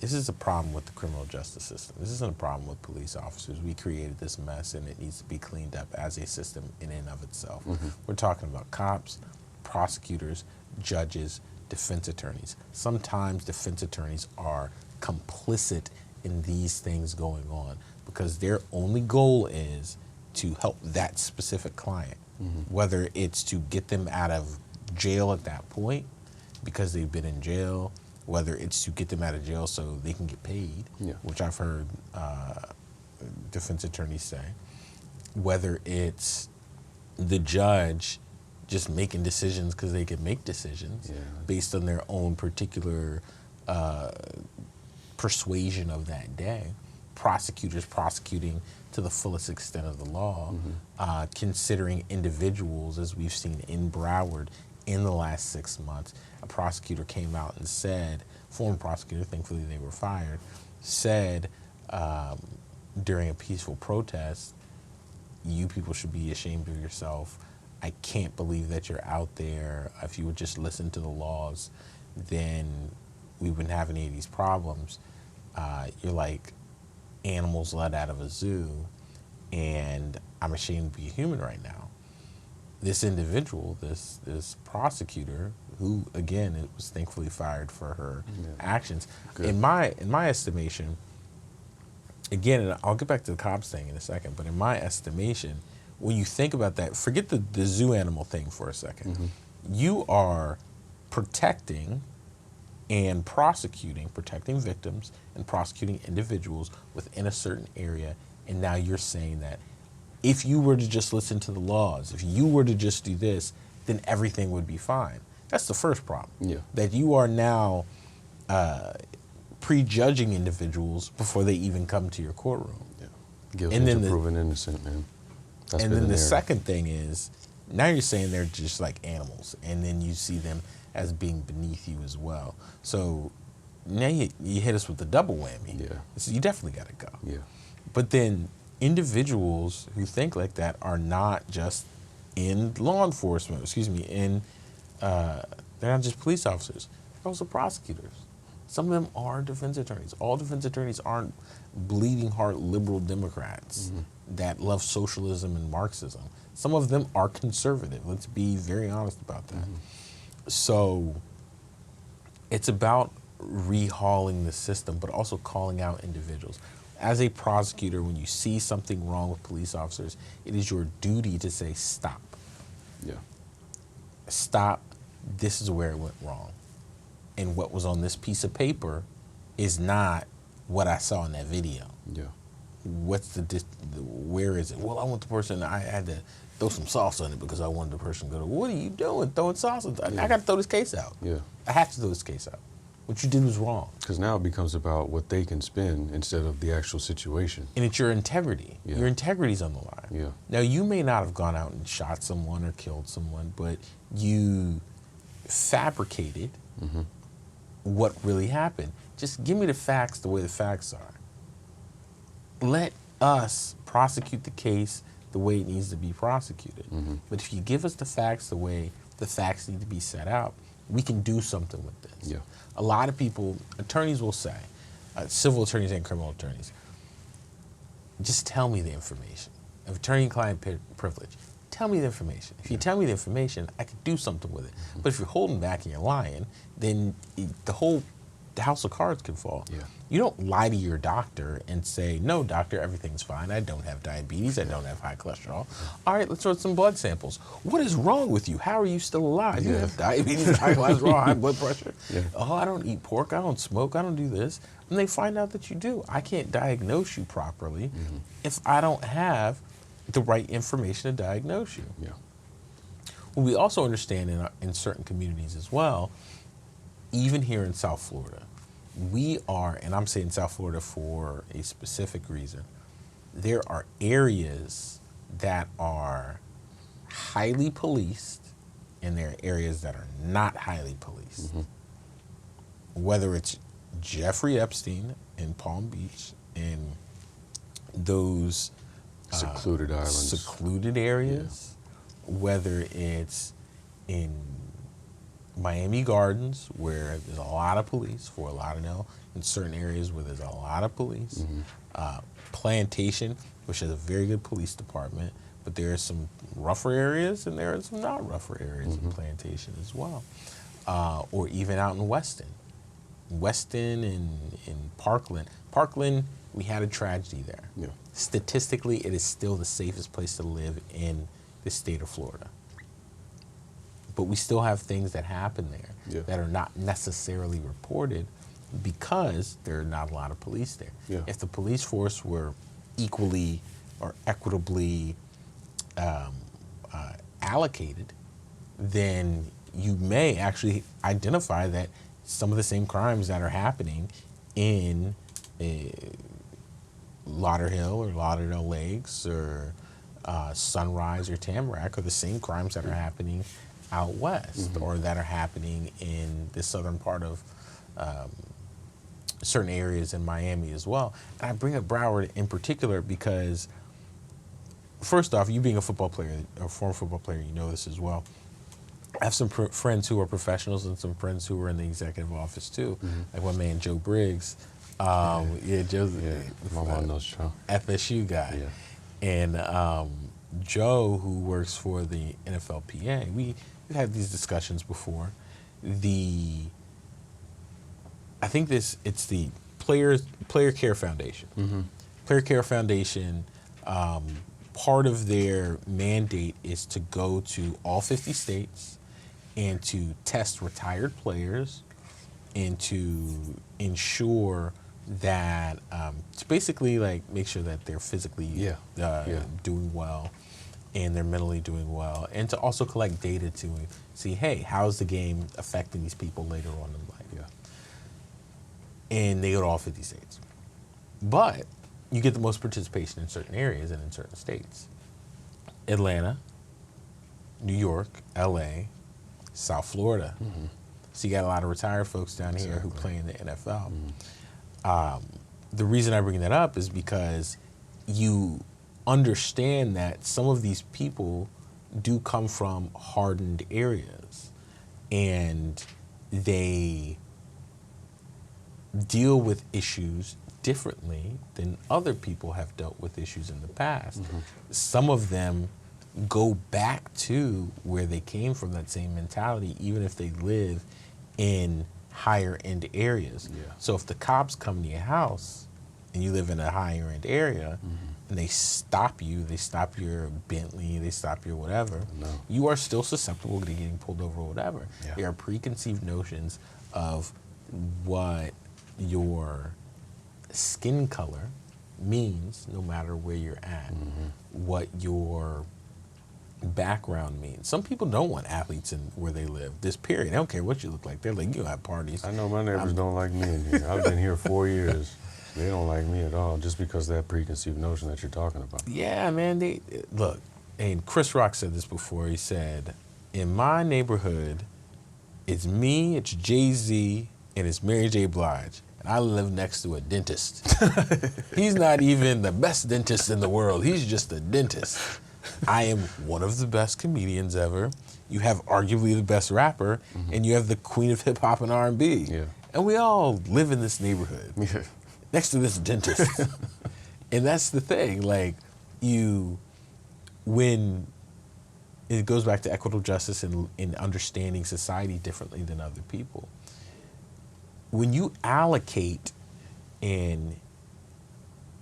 This is a problem with the criminal justice system. This isn't a problem with police officers. We created this mess, and it needs to be cleaned up as a system in and of itself. We're talking about cops, prosecutors, judges, defense attorneys. Sometimes defense attorneys are complicit in these things going on because their only goal is to help that specific client, whether it's to get them out of jail at that point because they've been in jail, whether it's to get them out of jail so they can get paid, which I've heard defense attorneys say, whether it's the judge just making decisions because they can make decisions based on their own particular persuasion of that day, prosecutors prosecuting to the fullest extent of the law, considering individuals, as we've seen in Broward in the last 6 months. A prosecutor came out and said, former prosecutor, thankfully they were fired, said during a peaceful protest, "You people should be ashamed of yourself. I can't believe that you're out there. If you would just listen to the laws, then we wouldn't have any of these problems. You're like animals let out of a zoo, and I'm ashamed to be a human right now." This individual, this prosecutor, who again it was thankfully fired for her actions, in my estimation, again, and I'll get back to the cops thing in a second, but in my estimation, when you think about that, forget the zoo animal thing for a second. You are protecting and protecting victims and prosecuting individuals within a certain area, and now you're saying that if you were to just listen to the laws, if you were to just do this, then everything would be fine. That's the first problem. That you are now prejudging individuals before they even come to your courtroom. Guilty until proven innocent, man. That's and then the second thing is, now you're saying they're just like animals, and then you see them as being beneath you as well. So now you hit us with the double whammy. So you definitely got to go. But then individuals who think like that are not just in law enforcement, they're not just police officers, they're also prosecutors. Some of them are defense attorneys. All defense attorneys aren't bleeding heart liberal Democrats that love socialism and Marxism. Some of them are conservative. Let's be very honest about that. So it's about rehauling the system, but also calling out individuals. As a prosecutor, when you see something wrong with police officers, it is your duty to say, stop. Yeah. Stop. This is where it went wrong. And what was on this piece of paper is not what I saw in that video. Yeah. What's where is it? Well, I want the person, I had to throw some salsa in it because I wanted the person to go, what are you doing throwing salsa? I got to throw this case out. Yeah. I have to throw this case out. What you did was wrong. Because now it becomes about what they can spin instead of the actual situation. And it's your integrity. Yeah. Your integrity's on the line. Yeah. Now, you may not have gone out and shot someone or killed someone, but you fabricated what really happened. Just give me the facts the way the facts are. Let us prosecute the case the way it needs to be prosecuted. But if you give us the facts the way the facts need to be set out, we can do something with this. Yeah. A lot of people, attorneys will say, civil attorneys and criminal attorneys, just tell me the information. Of attorney-client privilege, tell me the information. If you tell me the information, I can do something with it. But if you're holding back and you're lying, then the house of cards can fall. Yeah. You don't lie to your doctor and say, no, doctor, everything's fine. I don't have diabetes. I don't have high cholesterol. All right, let's throw some blood samples. What is wrong with you? How are you still alive? You have diabetes, high cholesterol, high blood pressure. Yeah. Oh, I don't eat pork. I don't smoke. I don't do this. And they find out that you do. I can't diagnose you properly if I don't have the right information to diagnose you. Yeah. Well, we also understand in certain communities as well, even here in South Florida, we are, and I'm saying South Florida for a specific reason, there are areas that are highly policed and there are areas that are not highly policed. Whether it's Jeffrey Epstein in Palm Beach and those Secluded islands. secluded areas, whether it's in Miami Gardens, where there's a lot of police, for a lot of now, in certain areas where there's a lot of police. Plantation, which has a very good police department, but there are some rougher areas and there are some not rougher areas in Plantation as well. Or even out in Weston. Weston and in Parkland. Parkland, we had a tragedy there. Yeah. Statistically, it is still the safest place to live in the state of Florida. But we still have things that happen there that are not necessarily reported because there are not a lot of police there. Yeah. If the police force were equally or equitably allocated, then you may actually identify that some of the same crimes that are happening in Lauderhill or Lauderdale Lakes or Sunrise or Tamarack are the same crimes that are happening out west or that are happening in the southern part of certain areas in Miami as well. And I bring up Broward in particular because, first off, you being a football player, a former football player, you know this as well. I have some friends who are professionals and some friends who are in the executive office too. Like one man, Joe Briggs. Joe's my mom knows Joe. FSU guy. Yeah. And Joe, who works for the NFLPA, we've had these discussions before. I think it's the Player Care Foundation. Player Care Foundation, part of their mandate is to go to all 50 states and to test retired players and to ensure that, to basically like make sure that they're physically doing well and they're mentally doing well, and to also collect data to see, hey, how's the game affecting these people later on in life? And they go to all 50 states. But you get the most participation in certain areas and in certain states. Atlanta, New York, LA, South Florida. So you got a lot of retired folks down here who play in the NFL. The reason I bring that up is because you understand that some of these people do come from hardened areas, and they deal with issues differently than other people have dealt with issues in the past. Some of them go back to where they came from, that same mentality, even if they live in higher end areas. So if the cops come to your house and you live in a higher end area, and they stop you, they stop your Bentley, they stop your whatever, you are still susceptible to getting pulled over or whatever. There are preconceived notions of what your skin color means, no matter where you're at, what your background means. Some people don't want athletes in where they live. This period, they don't care what you look like. They're like, you have parties. I know my neighbors don't like me in here. I've been here 4 years. They don't like me at all, just because of that preconceived notion that you're talking about. Yeah, man. Look, and Chris Rock said this before. He said, in my neighborhood, it's me, it's Jay-Z, and it's Mary J. Blige. And I live next to a dentist. He's not even the best dentist in the world. He's just a dentist. I am one of the best comedians ever. You have arguably the best rapper, and you have the queen of hip hop and R&B. And we all live in this neighborhood next to this dentist. And that's the thing. Like, when it goes back to equitable justice and in understanding society differently than other people, when you allocate and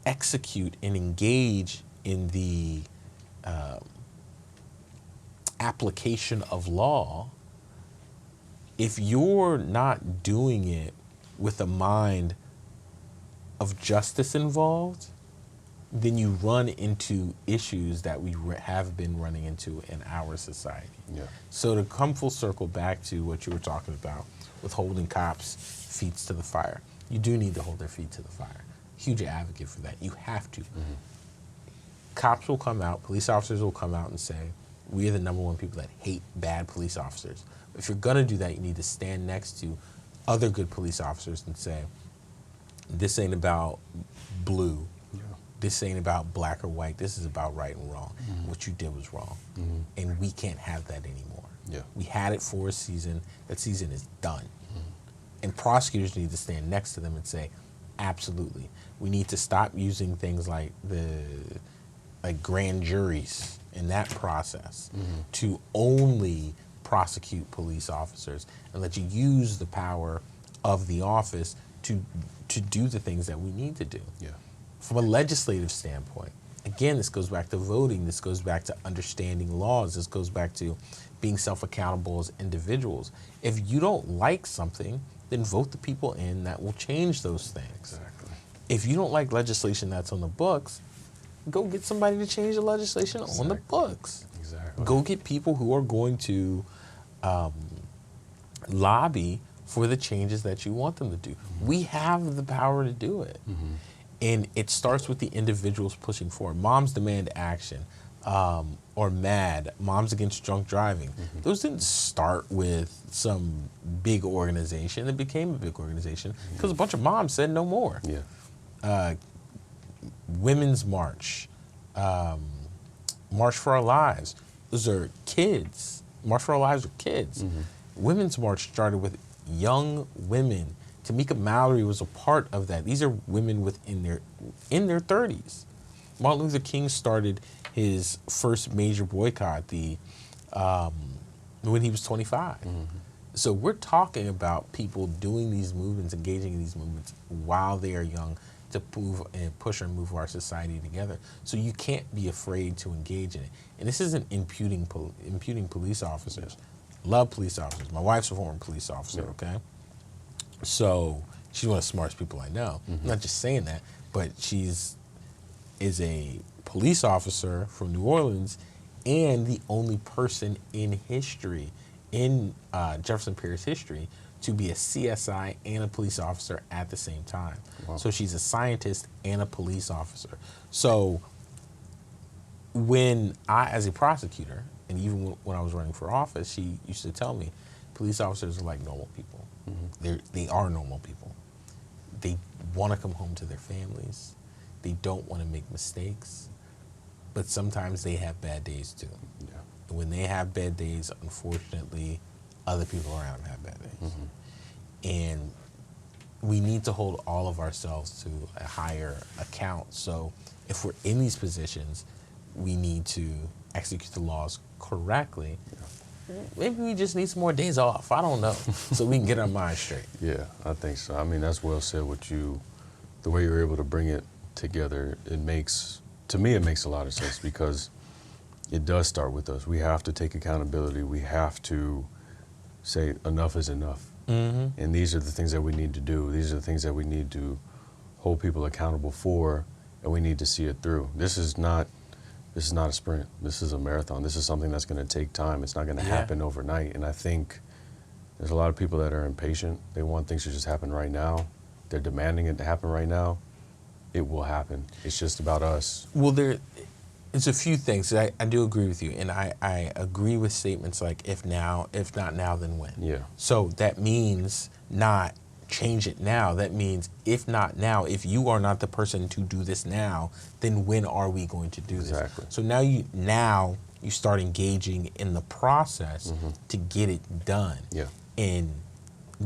execute and engage in the application of law, if you're not doing it with a mind of justice involved, then you run into issues that we have been running into in our society. So to come full circle back to what you were talking about with holding cops' feet to the fire, you do need to hold their feet to the fire. Huge advocate for that. You have to. Cops will come out, police officers will come out and say, we are the #1 people that hate bad police officers. If you're gonna do that, you need to stand next to other good police officers and say, this ain't about blue. This ain't about black or white. This is about right and wrong. What you did was wrong. And we can't have that anymore. We had it for a season. That season is done. And prosecutors need to stand next to them and say, absolutely. We need to stop using things like grand juries in that process to only prosecute police officers, and let you use the power of the office to do the things that we need to do. From a legislative standpoint, again, this goes back to voting, this goes back to understanding laws, this goes back to being self-accountable as individuals. If you don't like something, then vote the people in that will change those things. If you don't like legislation that's on the books, go get somebody to change the legislation on the books. Go get people who are going to lobby for the changes that you want them to do. We have the power to do it. And it starts with the individuals pushing forward. Moms Demand Action, or MAD, Moms Against Drunk Driving. Those didn't start with some big organization. It became a big organization because a bunch of moms said no more. Women's March, March for Our Lives. Those are kids. March for Our Lives are kids. Women's March started with young women. Tamika Mallory was a part of that. These are women in their 30s. Martin Luther King started his first major boycott when he was 25. So we're talking about people doing these movements, engaging in these movements while they are young, to move and push and move our society together. So you can't be afraid to engage in it. And this isn't imputing police officers. Love police officers. My wife's a former police officer, okay? So she's one of the smartest people I know. I'm not just saying that, but is a police officer from New Orleans and the only person in history, in Jefferson Parish history, to be a CSI and a police officer at the same time. So she's a scientist and a police officer. So when as a prosecutor, and even when I was running for office, she used to tell me, police officers are like normal people. They are normal people. They want to come home to their families. They don't want to make mistakes, but sometimes they have bad days too. when they have bad days, unfortunately, other people around them have bad days. And we need to hold all of ourselves to a higher account. So if we're in these positions, we need to execute the laws correctly. Maybe we just need some more days off. I don't know. So we can get our minds straight. Yeah, I think so. I mean, that's well said with you. The way you're able to bring it together, to me, it makes a lot of sense because it does start with us. We have to take accountability. We have to say enough is enough. And these are the things that we need to do. These are the things that we need to hold people accountable for, and we need to see it through. This is not a sprint. This is a marathon. This is something that's going to take time. It's not going to happen overnight. And I think there's a lot of people that are impatient. They want things to just happen right now. They're demanding it to happen right now. It will happen. It's just about us. Well, it's a few things. I do agree with you, and I agree with statements like if not now, then when. Yeah. So that means not change it now. That means if not now, if you are not the person to do this now, then when are we going to do this? Exactly. So now you start engaging in the process to get it done. Yeah. And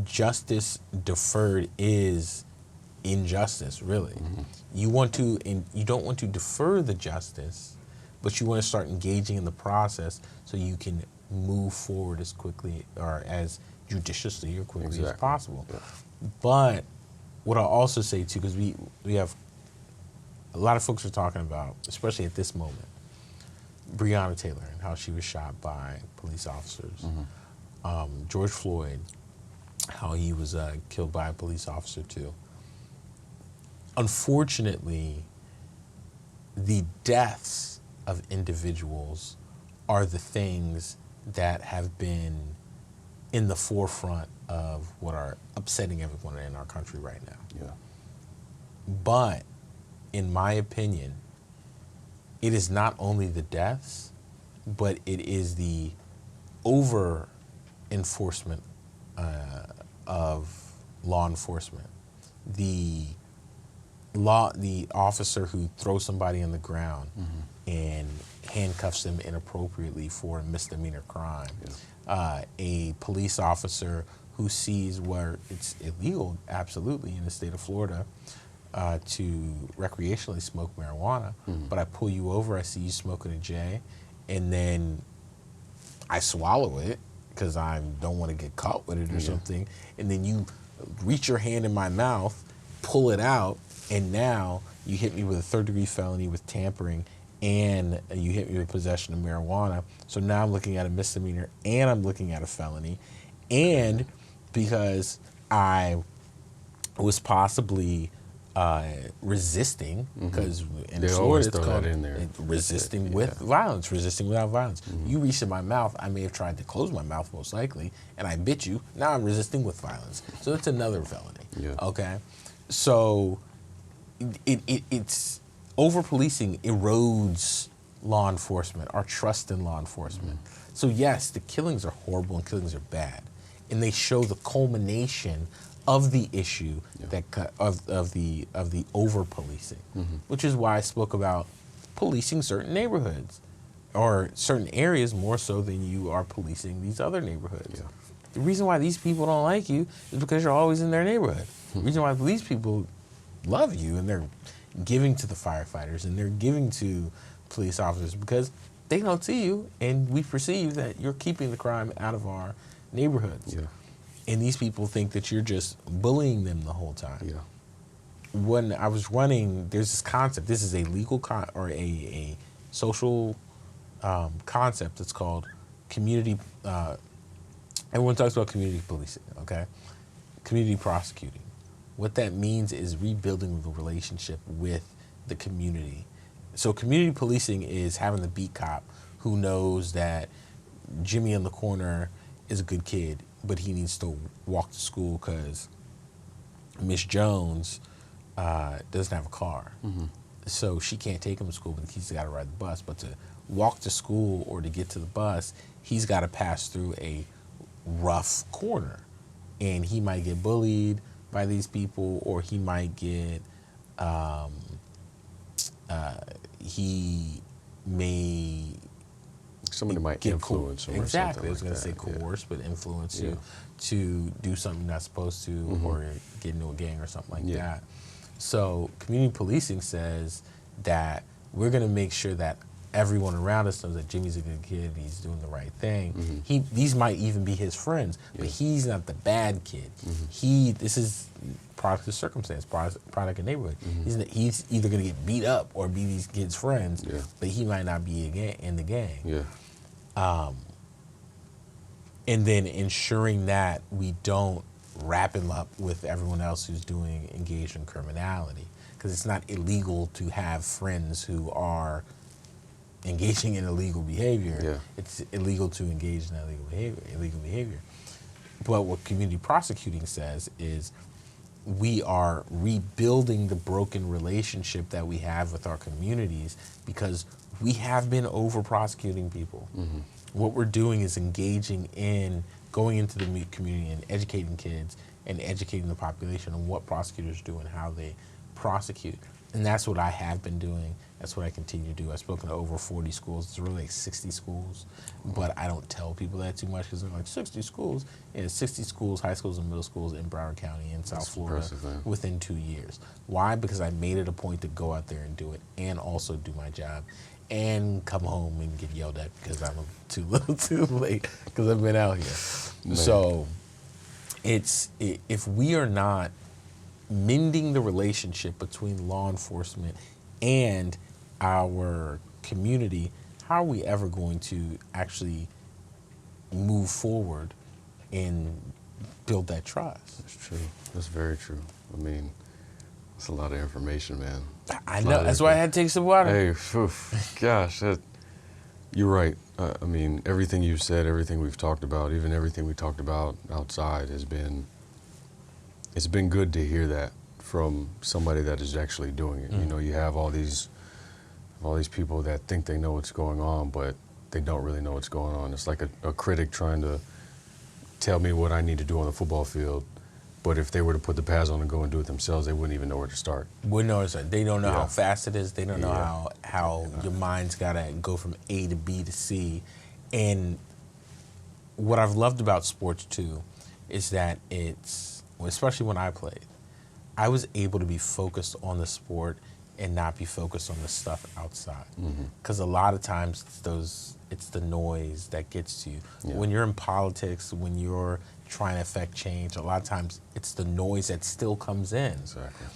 justice deferred is injustice, really. You don't want to defer the justice, but you want to start engaging in the process so you can move forward as quickly or as judiciously or quickly as possible. Yeah. But what I'll also say too, because we have a lot of folks are talking about, especially at this moment, Breonna Taylor and how she was shot by police officers. George Floyd, how he was killed by a police officer too. Unfortunately, the deaths of individuals are the things that have been in the forefront of what are upsetting everyone in our country right now. Yeah. But in my opinion, it is not only the deaths, but it is the over enforcement of law enforcement. The officer who throws somebody on the ground and handcuffs them inappropriately for a misdemeanor crime. A police officer who sees where it's illegal, absolutely, in the state of Florida, to recreationally smoke marijuana, but I pull you over, I see you smoking a J, and then I swallow it because I don't want to get caught with it or something, and then you reach your hand in my mouth, pull it out, and now you hit me with a third-degree felony with tampering, and you hit me with possession of marijuana. So now I'm looking at a misdemeanor, and I'm looking at a felony, and because I was possibly resisting, because in Florida it's called resisting with violence, resisting without violence. You reached in my mouth, I may have tried to close my mouth most likely, and I bit you. Now I'm resisting with violence. So that's another felony. Okay, so it's over-policing erodes law enforcement, our trust in law enforcement. So yes, the killings are horrible and killings are bad, and they show the culmination of the issue of the over-policing, which is why I spoke about policing certain neighborhoods or certain areas more so than you are policing these other neighborhoods. The reason why these people don't like you is because you're always in their neighborhood. The reason why these people love you and they're giving to the firefighters and they're giving to police officers because they don't see you and we perceive that you're keeping the crime out of our neighborhoods. And these people think that you're just bullying them the whole time. When I was running, there's this concept. This is a legal or a social concept. It's called community. Everyone talks about community policing. Okay, community prosecuting. What that means is rebuilding the relationship with the community. So community policing is having the beat cop who knows that Jimmy in the corner is a good kid, but he needs to walk to school because Miss Jones doesn't have a car. So she can't take him to school, but he's got to ride the bus. But to walk to school or to get to the bus, he's got to pass through a rough corner. And he might get bullied by these people, or he might get, he may Somebody might influence them. Exactly. I was like going to say coerce, but influence you to do something you're not supposed to, or get into a gang or something like that. So community policing says that we're going to make sure that everyone around us knows that Jimmy's a good kid, he's doing the right thing. These might even be his friends, but he's not the bad kid. This is product of circumstance, product of neighborhood. He's either going to get beat up or be these kids' friends, but he might not be in the gang. And then ensuring that we don't wrap him up with everyone else who's engaged in criminality, because it's not illegal to have friends who are engaging in illegal behavior. It's illegal to engage in illegal behavior. But what community prosecuting says is we are rebuilding the broken relationship that we have with our communities, because we have been over prosecuting people. What we're doing is engaging in going into the community and educating kids and educating the population on what prosecutors do and how they prosecute. And that's what I have been doing. That's what I continue to do. I've spoken to over 40 schools. It's really like 60 schools, but I don't tell people that too much because they're like, 60 schools? Yeah, 60 schools, high schools and middle schools in Broward County in South Florida within 2 years. Why? Because I made it a point to go out there and do it and also do my job and come home and get yelled at because I'm too little too late because I've been out here. So if we are not mending the relationship between law enforcement and our community, how are we ever going to actually move forward and build that trust? That's true. That's very true. I mean, that's a lot of information, man. I know. That's why I had to take some water. Hey, gosh, you're right. I mean, everything you said, everything we've talked about, even everything we talked about outside it's been good to hear that from somebody that is actually doing it. You know, you have all these people that think they know what's going on, but they don't really know what's going on. It's like a critic trying to tell me what I need to do on the football field, but if they were to put the pads on and go and do it themselves, they wouldn't even know where to start. Wouldn't know where to start. They don't know how fast it is. They don't know how your mind's got to go from A to B to C. And what I've loved about sports, too, is that especially when I played, I was able to be focused on the sport and not be focused on the stuff outside. Because a lot of times it's the noise that gets to you. When you're in politics, when you're trying to affect change, a lot of times it's the noise that still comes in. Exactly.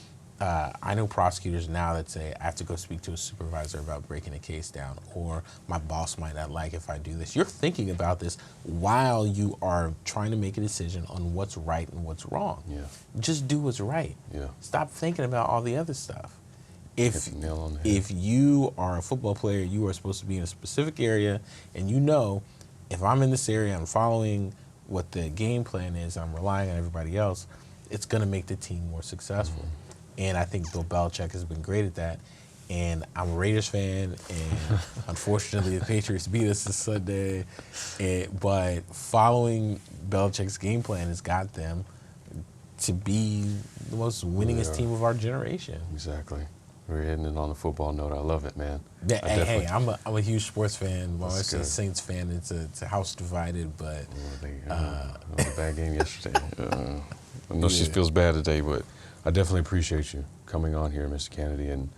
I know prosecutors now that say, I have to go speak to a supervisor about breaking a case down, or my boss might not like if I do this. You're thinking about this while you are trying to make a decision on what's right and what's wrong. Just do what's right. Stop thinking about all the other stuff. If you are a football player, you are supposed to be in a specific area, and you know, if I'm in this area, I'm following what the game plan is, I'm relying on everybody else, it's going to make the team more successful. And I think Bill Belichick has been great at that. And I'm a Raiders fan, and unfortunately the Patriots beat us this Sunday. But following Belichick's game plan has got them to be the most winningest team of our generation. Exactly. We're hitting it on the football note. I love it, man. Hey, I'm a huge sports fan. My wife's a Saints fan. It's a house divided, but it was a bad game yesterday. I know she feels bad today, but I definitely appreciate you coming on here, Mr. Cannady,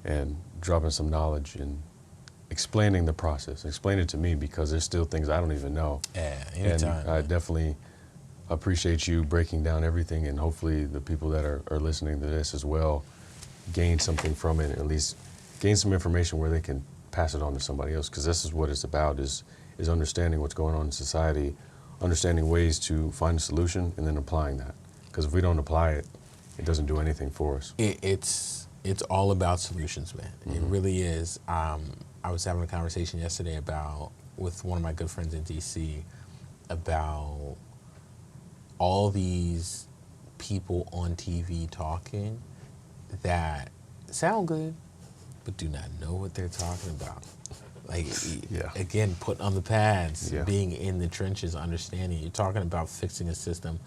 and dropping some knowledge and explaining the process. Explain it to me, because there's still things I don't even know. Anytime. And I definitely appreciate you breaking down everything, and hopefully the people that are listening to this as well gain something from it, at least gain some information where they can pass it on to somebody else, because this is what it's about, is understanding what's going on in society, understanding ways to find a solution, and then applying that. Because if we don't apply it, it doesn't do anything for us. It's all about solutions, man. It really is. I was having a conversation yesterday with one of my good friends in D.C. about all these people on TV talking that sound good, but do not know what they're talking about. Like, again, put on the pads, being in the trenches, understanding. You're talking about fixing a system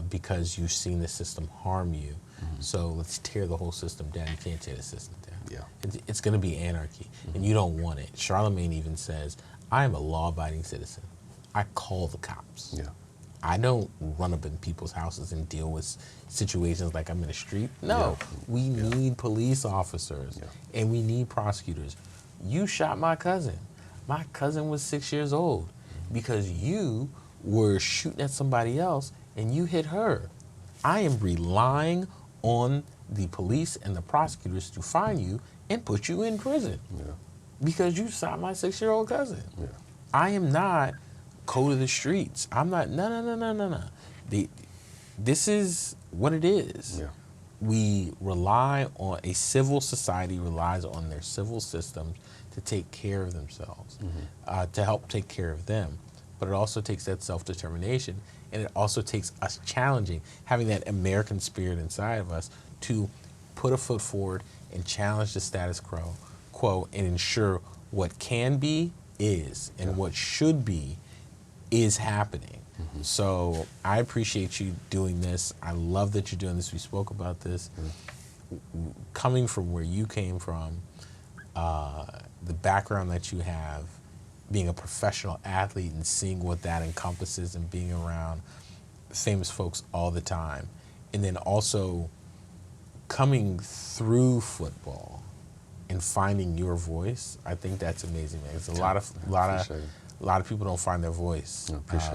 because you've seen the system harm you. So let's tear the whole system down. You can't tear the system down. It's going to be anarchy, and you don't want it. Charlemagne even says, I am a law-abiding citizen. I call the cops. Yeah. I don't run up in people's houses and deal with situations like I'm in the street. No, we need police officers and we need prosecutors. You shot my cousin. My cousin was 6 years old because you were shooting at somebody else and you hit her. I am relying on the police and the prosecutors to find you and put you in prison because you shot my 6-year-old cousin. Yeah. I am not code of the streets. I'm not, no. This is what it is. Yeah. We rely on, a civil society relies on their civil systems to take care of themselves, to help take care of them. But it also takes that self-determination, and it also takes us challenging, having that American spirit inside of us to put a foot forward and challenge the status quo and ensure what can be is and what should be is happening. So I appreciate you doing this. I love that you're doing this. We spoke about this. Coming from where you came from, the background that you have, being a professional athlete and seeing what that encompasses and being around famous folks all the time. And then also coming through football and finding your voice, I think that's amazing, man. It's a lot of people don't find their voice.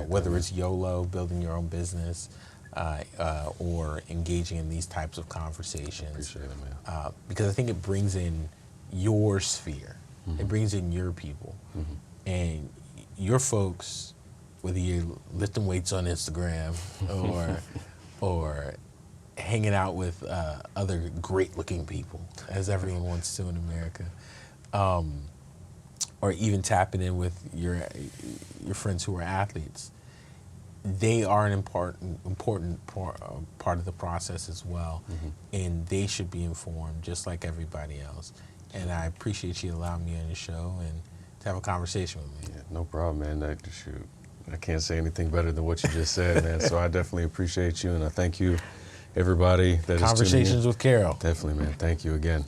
Whether it's YOLO, building your own business, or engaging in these types of conversations. Appreciate it, man. Because I think it brings in your sphere. It brings in your people. And your folks, whether you're lifting weights on Instagram or hanging out with other great-looking people, as everyone wants to in America, or even tapping in with your friends who are athletes, they are an important part of the process as well, and they should be informed just like everybody else. And I appreciate you allowing me on your show and to have a conversation with me. Yeah, no problem, man. I can't say anything better than what you just said, man. So I definitely appreciate you, and I thank you, everybody that is tuning in. Conversations with Carroll. Definitely, man. Thank you again.